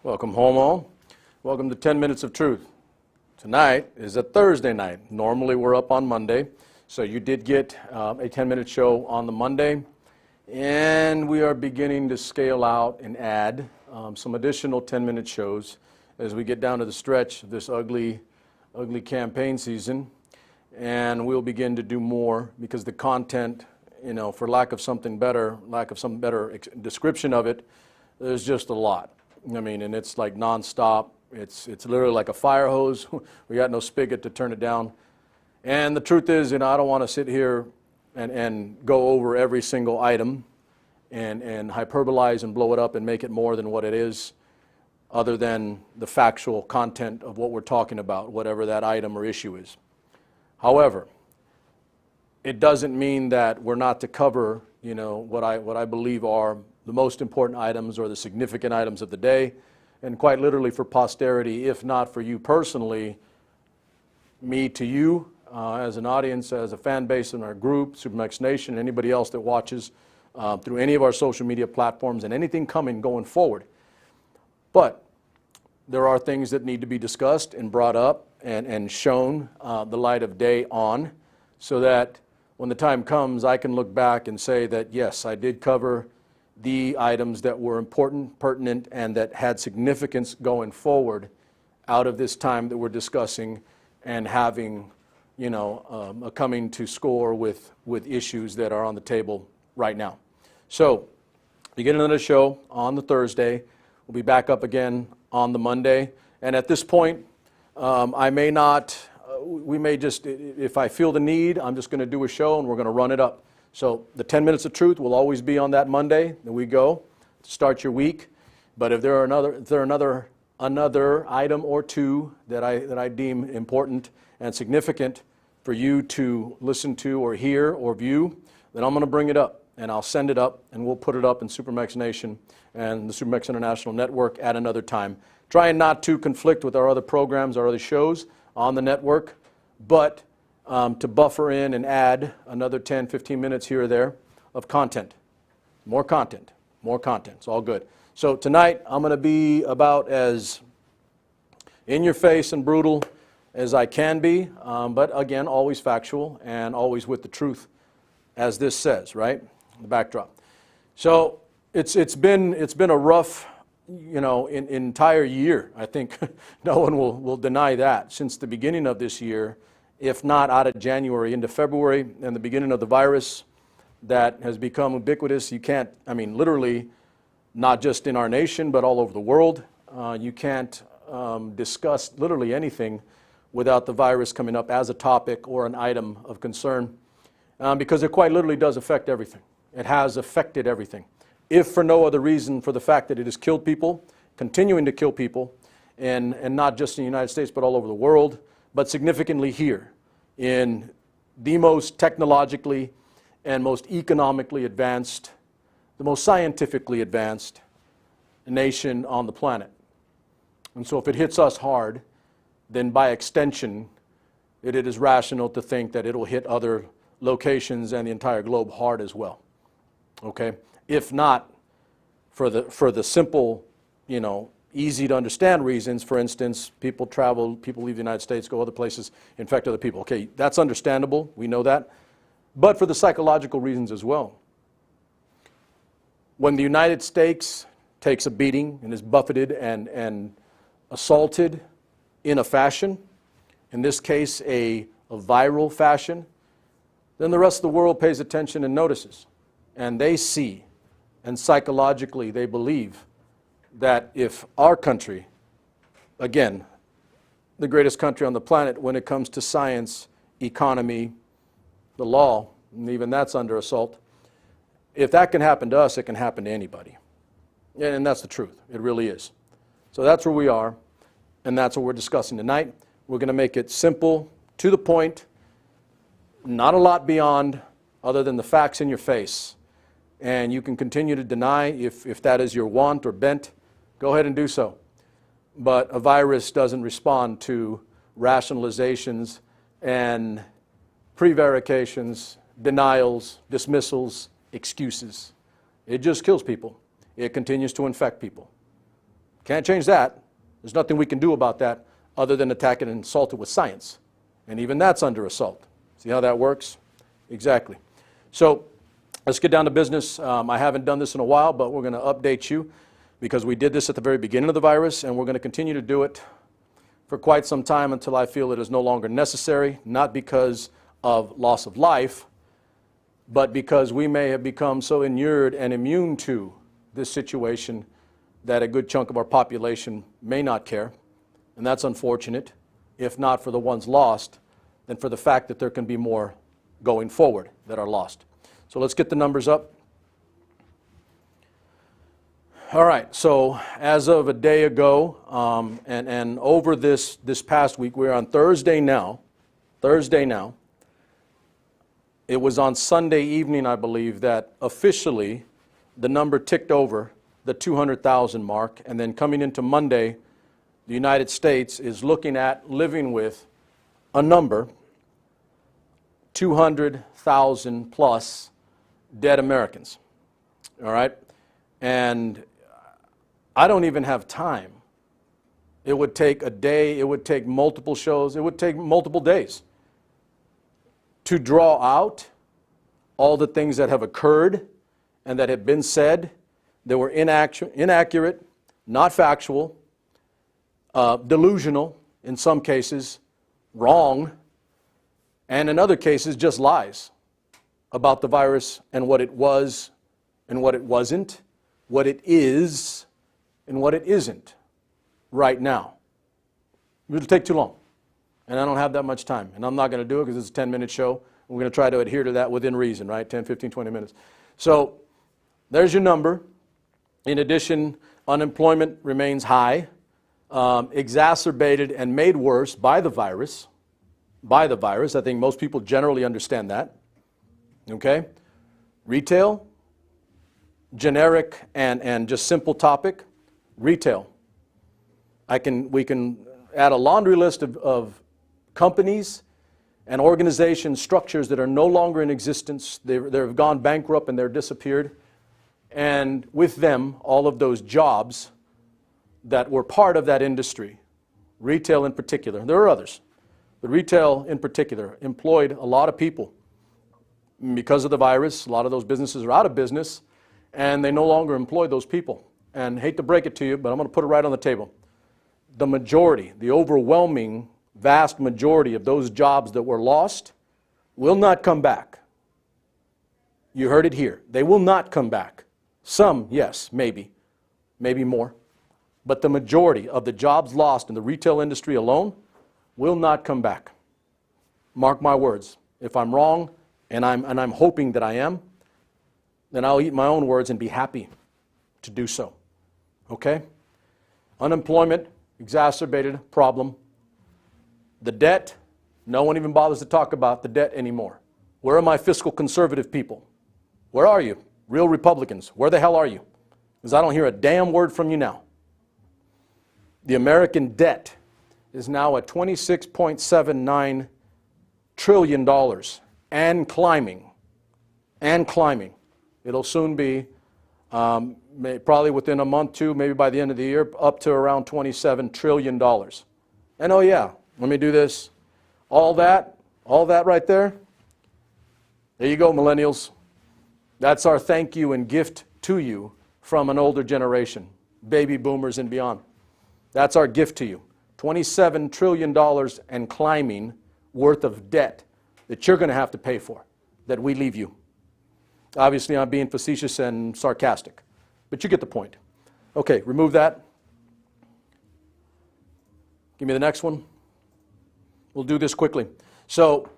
Welcome home all. Welcome to 10 Minutes of Truth. Tonight is a Thursday night. Normally we're up on Monday, so you did get a 10-minute show on the Monday, and we are beginning to scale out and add some additional 10-minute shows as we get down to the stretch of this ugly campaign season, and we'll begin to do more because the content, for lack of some better description of it, there's just a lot. I mean, and it's like nonstop. It's literally like a fire hose. We got no spigot to turn it down. And the truth is, I don't want to sit here and go over every single item and hyperbolize and blow it up and make it more than what it is, other than the factual content of what we're talking about, whatever that item or issue is. However, it doesn't mean that we're not to cover, what I believe are the most important items or the significant items of the day, and quite literally for posterity, if not for you personally, me to you as an audience, as a fan base in our group, SuperMex Nation, anybody else that watches through any of our social media platforms and anything coming going forward. But there are things that need to be discussed and brought up and shown the light of day on, so that when the time comes, I can look back and say that, yes, I did cover the items that were important, pertinent, and that had significance going forward out of this time that we're discussing and having, a coming to score with issues that are on the table right now. So, beginning of the show on the Thursday, we'll be back up again on the Monday. And at this point, we may just, if I feel the need, I'm just going to do a show and we're going to run it up. So the 10 Minutes of Truth will always be on that Monday that we go to start your week. But if there are another item or two that I deem important and significant for you to listen to or hear or view, then I'm going to bring it up and I'll send it up and we'll put it up in SuperMex Nation and the SuperMex International Network at another time. Trying not to conflict with our other programs, our other shows on the network, but to buffer in and add another 10, 15 minutes here or there of content. More content. It's all good. So tonight, I'm going to be about as in your face and brutal as I can be, but again, always factual and always with the truth, as this says, right? The backdrop. So it's been a rough, entire year. I think no one will deny that since the beginning of this year, if not out of January into February and the beginning of the virus that has become ubiquitous. You can't, literally, not just in our nation, but all over the world, you can't discuss literally anything without the virus coming up as a topic or an item of concern, because it quite literally does affect everything. It has affected everything. If for no other reason, for the fact that it has killed people, continuing to kill people, and not just in the United States, but all over the world, but significantly here in the most technologically and most economically advanced, the most scientifically advanced nation on the planet. And so if it hits us hard, then by extension, it is rational to think that it'll hit other locations and the entire globe hard as well. Okay? If not for the simple, easy to understand reasons. For instance, people travel, people leave the United States, go other places, infect other people. Okay, that's understandable, we know that. But for the psychological reasons as well. When the United States takes a beating and is buffeted and assaulted in a fashion, in this case a viral fashion, then the rest of the world pays attention and notices. And they see, and psychologically they believe, that if our country, again, the greatest country on the planet when it comes to science, economy, the law, and even that's under assault, if that can happen to us, it can happen to anybody. And that's the truth. It really is. So that's where we are, and that's what we're discussing tonight. We're going to make it simple, to the point, not a lot beyond, other than the facts in your face. And you can continue to deny if that is your want or bent. Go ahead and do so. But a virus doesn't respond to rationalizations and prevarications, denials, dismissals, excuses. It just kills people. It continues to infect people. Can't change that. There's nothing we can do about that other than attack it and insult it with science. And even that's under assault. See how that works? Exactly. So let's get down to business. I haven't done this in a while, but we're going to update you because we did this at the very beginning of the virus, and we're going to continue to do it for quite some time until I feel it is no longer necessary, not because of loss of life, but because we may have become so inured and immune to this situation that a good chunk of our population may not care. And that's unfortunate, if not for the ones lost, then for the fact that there can be more going forward that are lost. So let's get the numbers up. All right, so as of a day ago, and over this past week, we're on Thursday now. It was on Sunday evening, I believe, that officially the number ticked over the 200,000 mark, and then coming into Monday, the United States is looking at living with a number, 200,000 plus dead Americans. All right? And I don't even have time. It would take a day, it would take multiple shows, it would take multiple days to draw out all the things that have occurred and that have been said that were inaccurate, not factual, delusional in some cases, wrong, and in other cases just lies about the virus and what it was and what it wasn't, what it is and what it isn't right now. It'll take too long, and I don't have that much time, and I'm not going to do it because it's a 10-minute show. We're going to try to adhere to that within reason, right? 10, 15, 20 minutes. So there's your number. In addition, unemployment remains high, exacerbated and made worse by the virus. I think most people generally understand that. Okay? Retail, generic and just simple topic. Retail. We can add a laundry list of companies and organization structures that are no longer in existence. They've gone bankrupt and they're disappeared. And with them, all of those jobs that were part of that industry, retail in particular, there are others, but retail in particular employed a lot of people. Because of the virus, a lot of those businesses are out of business, and they no longer employ those people. And hate to break it to you, but I'm going to put it right on the table. The majority, the overwhelming, vast majority of those jobs that were lost will not come back. You heard it here. They will not come back. Some, yes, maybe more. But the majority of the jobs lost in the retail industry alone will not come back. Mark my words. If I'm wrong, and I'm hoping that I am, then I'll eat my own words and be happy to do so. Okay? Unemployment, exacerbated problem. The debt, no one even bothers to talk about the debt anymore. Where are my fiscal conservative people? Where are you? Real Republicans, where the hell are you? Because I don't hear a damn word from you now. The American debt is now at $26.79 trillion and climbing. And climbing. It'll soon be, probably within a month, two, maybe by the end of the year, up to around $27 trillion. And oh yeah, let me do this. All that right there, there you go, millennials. That's our thank you and gift to you from an older generation, baby boomers and beyond. That's our gift to you. $27 trillion and climbing worth of debt that you're going to have to pay for, that we leave you. Obviously, I'm being facetious and sarcastic, but you get the point. Okay, remove that. Give me the next one. We'll do this quickly. So,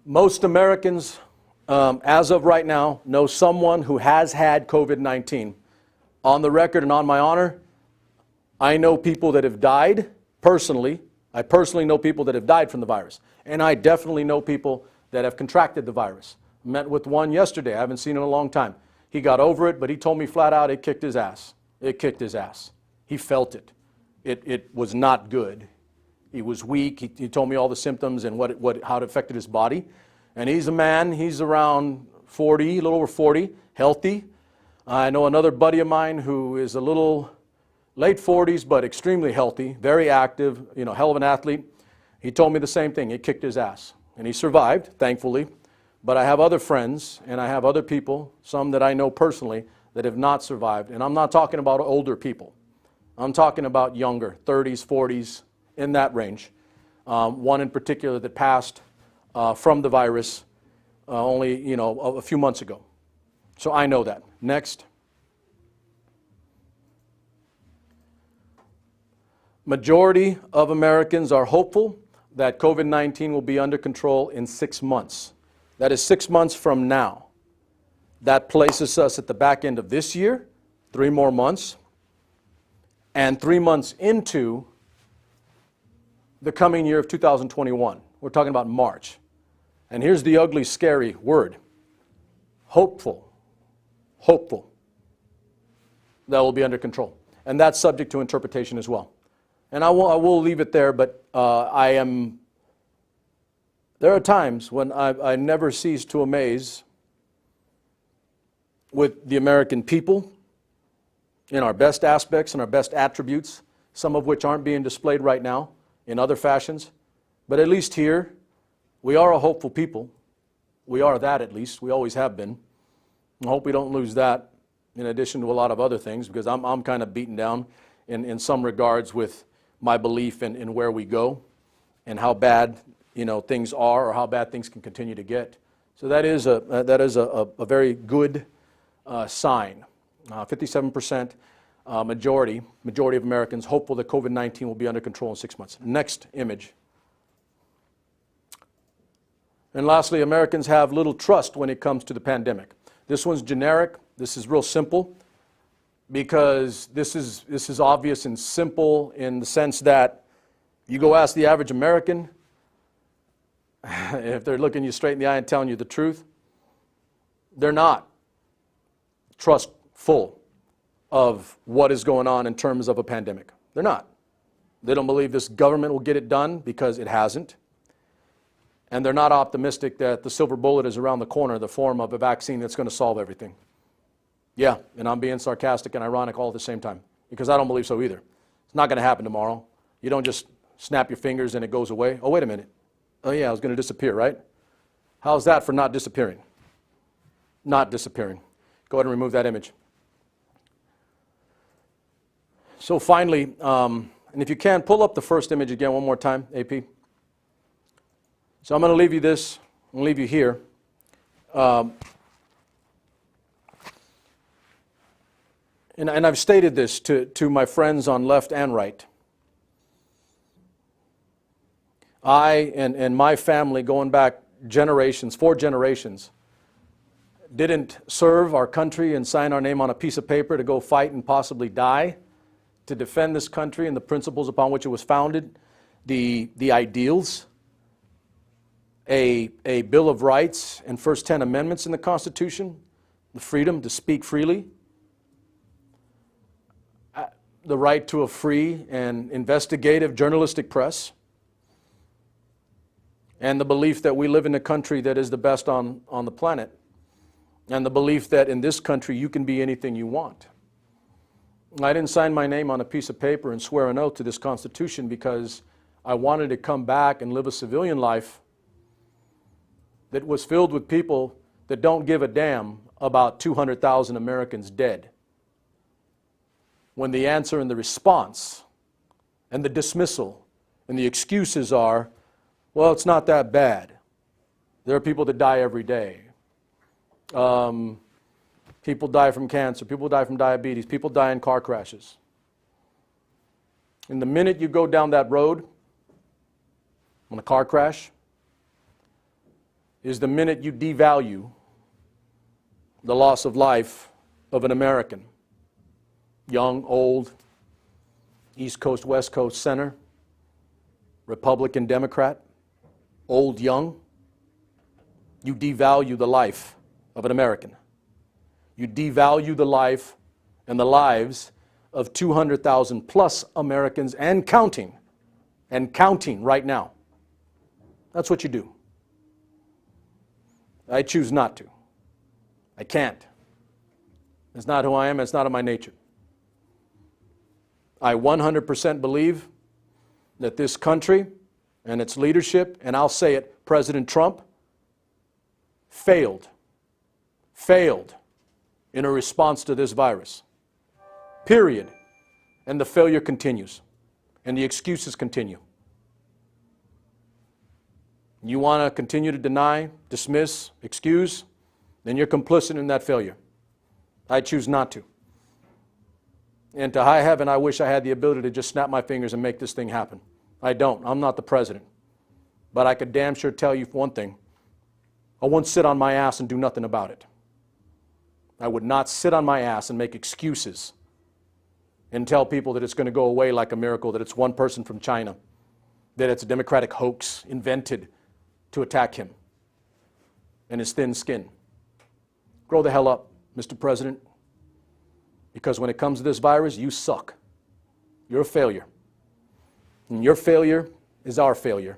most Americans, as of right now, know someone who has had COVID-19. On the record and on my honor, I know people that have died personally. I personally know people that have died from the virus. And I definitely know people that have contracted the virus. Met with one yesterday. I haven't seen in a long time. He got over it, but he told me flat out it kicked his ass. It kicked his ass. He felt it. It was not good. He was weak. He told me all the symptoms and how it affected his body. And he's a man. He's around 40, a little over 40, healthy. I know another buddy of mine who is a little late 40s, but extremely healthy, very active, hell of an athlete. He told me the same thing. It kicked his ass. And he survived, thankfully. But I have other friends and I have other people, some that I know personally, that have not survived. And I'm not talking about older people. I'm talking about younger, 30s, 40s, in that range. One in particular that passed from the virus only, a few months ago. So I know that. Next. Majority of Americans are hopeful that COVID-19 will be under control in 6 months. That is 6 months from now. That places us at the back end of this year, 3 more months, and 3 months into the coming year of 2021. We're talking about March. And here's the ugly, scary word. Hopeful. Hopeful. That will be under control. And that's subject to interpretation as well. And I will leave it there, but there are times when I never cease to amaze with the American people in our best aspects and our best attributes, some of which aren't being displayed right now in other fashions. But at least here, we are a hopeful people. We are that at least. We always have been. I hope we don't lose that in addition to a lot of other things, because I'm kind of beaten down in some regards with my belief in where we go and how bad things are, or how bad things can continue to get. So that is a very good sign. 57% majority of Americans hopeful that COVID-19 will be under control in 6 months. Next image. And lastly, Americans have little trust when it comes to the pandemic. This one's generic. This is real simple, because this is obvious and simple in the sense that you go ask the average American, if they're looking you straight in the eye and telling you the truth, they're not trustful of what is going on in terms of a pandemic. They're not. They don't believe this government will get it done, because it hasn't. And they're not optimistic that the silver bullet is around the corner, the form of a vaccine that's going to solve everything. Yeah, and I'm being sarcastic and ironic all at the same time, because I don't believe so either. It's not going to happen tomorrow. You don't just snap your fingers and it goes away. Oh, wait a minute. Oh yeah, it was going to disappear, right? How's that for not disappearing? Not disappearing. Go ahead and remove that image. So finally, and if you can, pull up the first image again one more time, AP. So I'm going to leave you this, I'm going to leave you here. And I've stated this to my friends on left and right. I and my family, going back generations, 4 generations, didn't serve our country and sign our name on a piece of paper to go fight and possibly die to defend this country and the principles upon which it was founded, the ideals, a Bill of Rights and first 10 amendments in the Constitution, the freedom to speak freely, the right to a free and investigative journalistic press, and the belief that we live in a country that is the best on the planet, and the belief that in this country you can be anything you want. I didn't sign my name on a piece of paper and swear an oath to this Constitution because I wanted to come back and live a civilian life that was filled with people that don't give a damn about 200,000 Americans dead, when the answer and the response and the dismissal and the excuses are, well, it's not that bad. There are people that die every day. People die from cancer. People die from diabetes. People die in car crashes. And the minute you go down that road on a car crash is the minute you devalue the loss of life of an American. Young, old, East Coast, West Coast, center, Republican, Democrat, old, young. You devalue the life of an American. You devalue the life and the lives of 200,000 plus Americans and counting right now. That's what you do. I choose not to. I can't. It's not who I am. It's not in my nature. I 100% believe that this country and its leadership, and I'll say it, President Trump, failed in a response to this virus. Period. And the failure continues. And the excuses continue. You want to continue to deny, dismiss, excuse, then you're complicit in that failure. I choose not to. And to high heaven, I wish I had the ability to just snap my fingers and make this thing happen. I don't. I'm not the president. But I could damn sure tell you one thing. I won't sit on my ass and do nothing about it. I would not sit on my ass and make excuses and tell people that it's going to go away like a miracle, that it's one person from China, that it's a Democratic hoax invented to attack him and his thin skin. Grow the hell up, Mr. President, because when it comes to this virus, you suck. You're a failure. And your failure is our failure.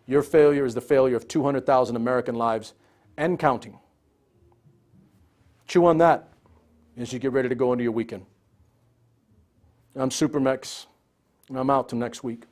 Your failure is the failure of 200,000 American lives and counting. Chew on that as you get ready to go into your weekend. I'm SuperMex, and I'm out till next week.